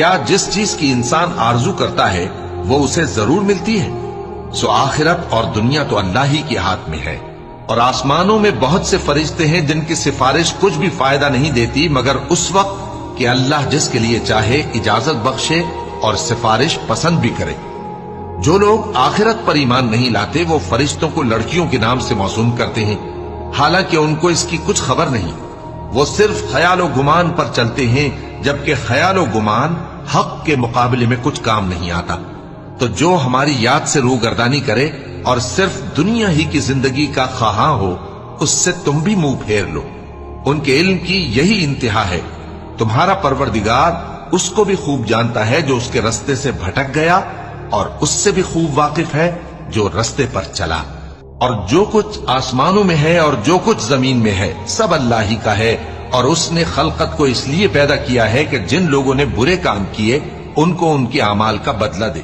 کیا جس چیز کی انسان آرزو کرتا ہے وہ اسے ضرور ملتی ہے؟ سو آخرت اور دنیا تو اللہ ہی کے ہاتھ میں ہے، اور آسمانوں میں بہت سے فرشتے ہیں جن کی سفارش کچھ بھی فائدہ نہیں دیتی مگر اس وقت کہ اللہ جس کے لیے چاہے اجازت بخشے اور سفارش پسند بھی کرے۔ جو لوگ آخرت پر ایمان نہیں لاتے وہ فرشتوں کو لڑکیوں کے نام سے موسوم کرتے ہیں، حالانکہ ان کو اس کی کچھ خبر نہیں۔ وہ صرف خیال و گمان پر چلتے ہیں، جبکہ خیال و گمان حق کے مقابلے میں کچھ کام نہیں آتا۔ تو جو ہماری یاد سے روگردانی کرے اور صرف دنیا ہی کی زندگی کا خواہاں ہو، اس سے تم بھی منہ پھیر لو۔ ان کے علم کی یہی انتہا ہے۔ تمہارا پروردگار اس کو بھی خوب جانتا ہے جو اس کے رستے سے بھٹک گیا، اور اس سے بھی خوب واقف ہے جو رستے پر چلا۔ اور جو کچھ آسمانوں میں ہے اور جو کچھ زمین میں ہے سب اللہ ہی کا ہے، اور اس نے خلقت کو اس لیے پیدا کیا ہے کہ جن لوگوں نے برے کام کیے ان کو ان کے اعمال کا بدلہ دے۔